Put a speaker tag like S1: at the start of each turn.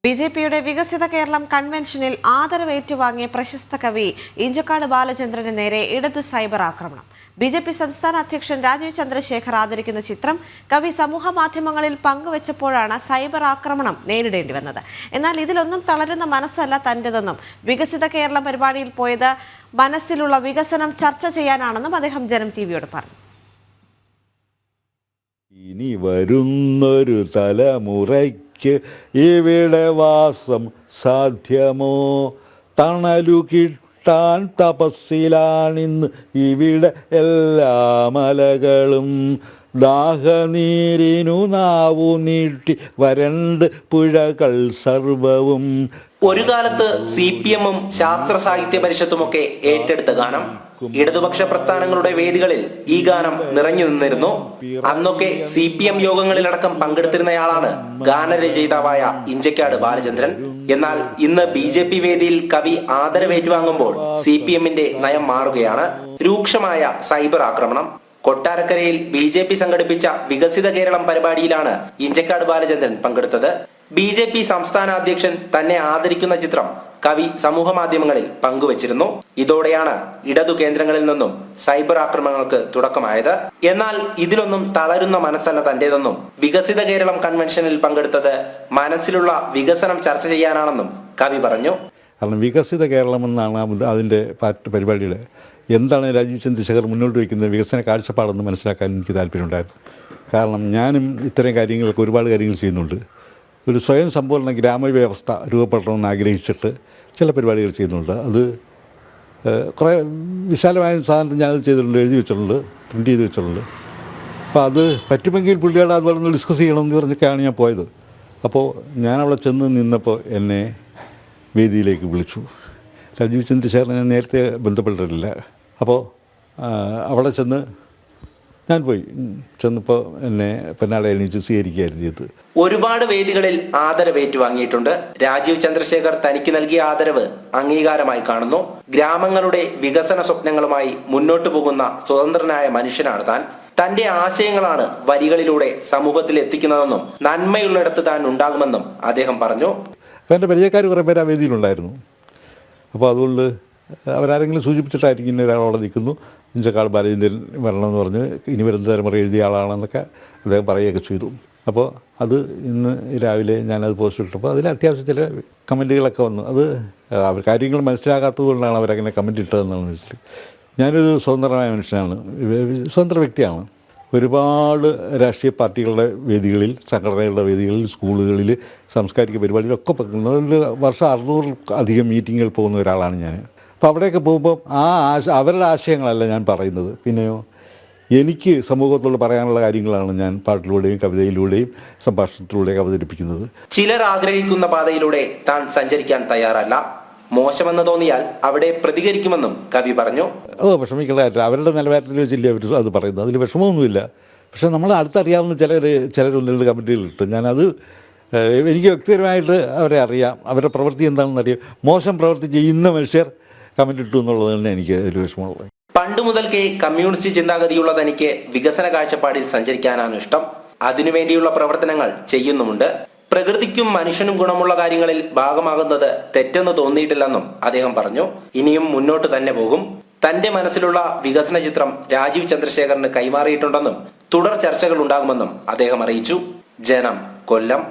S1: ബിജെപിയുടെ വികസിത കേരളം കൺവെൻഷനിൽ ആദരവേറ്റുവാങ്ങിയ പ്രശസ്ത കവി ഇഞ്ചക്കാട് ബാലചന്ദ്രന് നേരെ ഇടത് സൈബർ ആക്രമണം. ബിജെപി സംസ്ഥാന അധ്യക്ഷൻ രാജീവ് ചന്ദ്രശേഖർ ആദരിക്കുന്ന ചിത്രം കവി സമൂഹ മാധ്യമങ്ങളിൽ പങ്കുവച്ചപ്പോഴാണ് സൈബർ ആക്രമണം നേരിടേണ്ടി വന്നത്. എന്നാൽ ഇതിലൊന്നും തളരുന്ന മനസ്സല്ല തന്റേതെന്നും വികസിത കേരളം പരിപാടിയിൽ പോയത് മനസ്സിലുള്ള വികസനം ചർച്ച ചെയ്യാനാണെന്നും അദ്ദേഹം ജനം ടിവിയോട് പറഞ്ഞു.
S2: ഇനി വരുന്നൊരു തലമുറയ്ക്ക് ഇവിടെ വാസം സാധ്യമോ? തണലു കിട്ടാൻ തപസ്സിലാണിന്ന് ഇവിടെ എല്ലാ മലകളും. ദാഹനീരിനു നാവു നീട്ടി വരണ്ട് പുഴകൾ സർവവും.
S3: ഒരു കാലത്ത് CPM-ഉം ശാസ്ത്ര സാഹിത്യ പരിഷത്തുമൊക്കെ ഏറ്റെടുത്ത ഗാനം. ഇടതുപക്ഷ പ്രസ്ഥാനങ്ങളുടെ വേദികളിൽ ഈ ഗാനം നിറഞ്ഞു നിന്നിരുന്നു. അന്നൊക്കെ CPM യോഗങ്ങളിലടക്കം പങ്കെടുത്തിരുന്നയാളാണ് ഗാനരചയിതാവായ ഇഞ്ചക്കാട് ബാലചന്ദ്രൻ. എന്നാൽ ഇന്ന് BJP വേദിയിൽ കവി ആദരവേറ്റുവാങ്ങുമ്പോൾ CPM-ന്റെ നയം മാറുകയാണ്. രൂക്ഷമായ സൈബർ ആക്രമണം. കൊട്ടാരക്കരയിൽ BJP സംഘടിപ്പിച്ച വികസിത കേരളം പരിപാടിയിലാണ് ഇഞ്ചക്കാട് ബാലചന്ദ്രൻ പങ്കെടുത്തത്. BJP സംസ്ഥാന അധ്യക്ഷൻ തന്നെ ആദരിക്കുന്ന ചിത്രം കവി സമൂഹ മാധ്യമങ്ങളിൽ പങ്കുവച്ചിരുന്നു. ഇതോടെയാണ് ഇടതു കേന്ദ്രങ്ങളിൽ നിന്നും സൈബർ ആക്രമണങ്ങൾക്ക് തുടക്കമായത്. എന്നാൽ ഇതിലൊന്നും തളരുന്ന മനസ്സല്ല തന്റേതെന്നും വികസിത കേരളം കൺവെൻഷനിൽ പങ്കെടുത്തത് മനസ്സിലുള്ള വികസനം ചർച്ച ചെയ്യാനാണെന്നും കവി പറഞ്ഞു.
S2: കാരണം വികസിത കേരളം എന്നാണ് അതിൻ്റെ പരിപാടിയുടെ എന്താണ് രാജീവ് ചന്ദ്രശേഖർ മുന്നോട്ട് വയ്ക്കുന്ന വികസന കാഴ്ചപ്പാടെന്ന് മനസ്സിലാക്കാൻ എനിക്ക് താല്പര്യമുണ്ടായിരുന്നു. കാരണം ഞാനും ഇത്തരം കാര്യങ്ങളൊക്കെ ഒരുപാട് കാര്യങ്ങൾ ചെയ്യുന്നുണ്ട്. ഒരു സ്വയം സമ്പൂർണ്ണ ഗ്രാമവ്യവസ്ഥ രൂപപ്പെടണമെന്ന് ആഗ്രഹിച്ചിട്ട് ചില പരിപാടികൾ ചെയ്യുന്നുണ്ട്. അത് കുറേ വിശാലമായ സാധനത്തിൽ ഞാനത് ചെയ്തിട്ടുണ്ട്, എഴുതി വെച്ചിട്ടുണ്ട്, പ്രിൻ്റ് ചെയ്ത് വെച്ചിട്ടുണ്ട്. അപ്പോൾ അത് പറ്റുമെങ്കിൽ പുള്ളിയോട് അതുപോലെ ഒന്ന് ഡിസ്കസ് ചെയ്യണമെന്ന് പറഞ്ഞൊക്കെയാണ് ഞാൻ പോയത്. അപ്പോൾ ഞാനവിടെ ചെന്ന് നിന്നപ്പോൾ എന്നെ വേദിയിലേക്ക് വിളിച്ചു. രാജീവ് ചന്ദ്രശേഖരനെ നേരത്തെ ബന്ധപ്പെട്ടിട്ടില്ല. അപ്പോൾ അവിടെ ഞാൻ പോയി. ചെന്നപ്പോൾ എന്നെ പിന്നാലെ എണീച്ച് സ്വീകരിക്കുകയായിരുന്നു ചെയ്തത്.
S3: ഒരുപാട് വേദികളിൽ ആദരവേറ്റുവാങ്ങിയിട്ടുണ്ട്. രാജീവ് ചന്ദ്രശേഖർ തനിക്ക് നൽകിയ ആദരവ് അംഗീകാരമായി കാണുന്നു. ഗ്രാമങ്ങളുടെ വികസന സ്വപ്നങ്ങളുമായി മുന്നോട്ടു പോകുന്ന സ്വതന്ത്രനായ മനുഷ്യനാണ് താൻ. തന്റെ ആശയങ്ങളാണ് വരികളിലൂടെ സമൂഹത്തിൽ എത്തിക്കുന്നതെന്നും നന്മയുള്ളിടത്ത് താൻ ഉണ്ടാകുമെന്നും അദ്ദേഹം പറഞ്ഞു.
S2: അപ്പോൾ എൻ്റെ പരിചയക്കാർ കുറേ പേര് ആ വേദിയിലുണ്ടായിരുന്നു. അപ്പോൾ അതുകൊണ്ട് അവരാരെങ്കിലും സൂചിപ്പിച്ചിട്ടായിരിക്കും ഇന്ന ഒരാളവിടെ നിൽക്കുന്നു, ഇഞ്ചക്കാട് ബാലചന്ദ്രൻ വരണമെന്ന് പറഞ്ഞ് ഇനി വരുന്ന തലമുറ എഴുതിയ ആളാണെന്നൊക്കെ അദ്ദേഹം പറയുകയൊക്കെ ചെയ്തു. അപ്പോൾ അത് ഇന്ന് രാവിലെ ഞാനത് പോസ്റ്റ് ഇട്ടപ്പോൾ അതിൽ അത്യാവശ്യം ചില കമൻറ്റുകളൊക്കെ വന്നു. അത് അവർ കാര്യങ്ങൾ മനസ്സിലാകാത്തത് കൊണ്ടാണ് അവരങ്ങനെ കമൻറ്റ് ഇട്ടതെന്നാണ് മനസ്സിലായി. ഞാനൊരു സ്വതന്ത്രമായ മനുഷ്യനാണ്, സ്വതന്ത്ര വ്യക്തിയാണ്. ഒരുപാട് രാഷ്ട്രീയ പാർട്ടികളുടെ വേദികളിൽ, സംഘടനകളുടെ വേദികളിൽ, സ്കൂളുകളിൽ, സാംസ്കാരിക പരിപാടികളൊക്കെ ഒരു വർഷം 600 അധികം മീറ്റിങ്ങുകൾ പോകുന്ന ഒരാളാണ് ഞാൻ. അപ്പോൾ അവിടെയൊക്കെ പോകുമ്പോൾ അവരുടെ ആശയങ്ങളല്ല ഞാൻ പറയുന്നത്. പിന്നെയോ എനിക്ക് സമൂഹത്തോട് പറയാനുള്ള കാര്യങ്ങളാണ് ഞാൻ പാട്ടിലൂടെയും കവിതയിലൂടെയും സംഭാഷണത്തിലൂടെയും അവതരിപ്പിക്കുന്നത്.
S3: ചിലർ ആഗ്രഹിക്കുന്ന പാതയിലൂടെ താൻ സഞ്ചരിക്കാൻ തയ്യാറല്ല. മോശമെന്ന് തോന്നിയാൽ അവിടെ പ്രതികരിക്കുമെന്നും കവി പറഞ്ഞു.
S2: വിഷമിക്കേണ്ട കാര്യമില്ല. അവരുടെ നിലവാരത്തിൽ വെച്ചില്ല അവർ അത് പറയുന്നത്. അതിൽ വിഷമമൊന്നുമില്ല. പക്ഷേ നമ്മൾ അടുത്തറിയാവുന്ന ചിലരൊന്നും കമൻറ്റുകൾ കിട്ടും. ഞാനത് എനിക്ക് വ്യക്തിപരമായിട്ട് അവരെ അറിയാം, അവരുടെ പ്രവൃത്തി എന്താണെന്ന് അറിയാം. മോശം പ്രവൃത്തി ചെയ്യുന്ന മനുഷ്യർ കമൻറ്റ് ഇട്ടു എന്നുള്ളത് തന്നെ എനിക്ക് ഒരു വിഷമമുള്ളത്.
S3: പണ്ട് മുതൽക്കേ കമ്മ്യൂണിസ്റ്റ് ചിന്താഗതിയുള്ള തനിക്ക് വികസന കാഴ്ചപ്പാടിൽ സഞ്ചരിക്കാനാണ് ഇഷ്ടം. അതിനുവേണ്ടിയുള്ള പ്രവർത്തനങ്ങൾ ചെയ്യുന്നുമുണ്ട്. പ്രകൃതിക്കും മനുഷ്യനും ഗുണമുള്ള കാര്യങ്ങളിൽ ഭാഗമാകുന്നത് തെറ്റെന്ന് തോന്നിയിട്ടില്ലെന്നും അദ്ദേഹം പറഞ്ഞു. ഇനിയും മുന്നോട്ട് തന്നെ പോകും. തന്റെ മനസ്സിലുള്ള വികസന ചിത്രം രാജീവ് ചന്ദ്രശേഖറിന് കൈമാറിയിട്ടുണ്ടെന്നും തുടർ ചർച്ചകൾ ഉണ്ടാകുമെന്നും അദ്ദേഹം അറിയിച്ചു. ജനം, കൊല്ലം.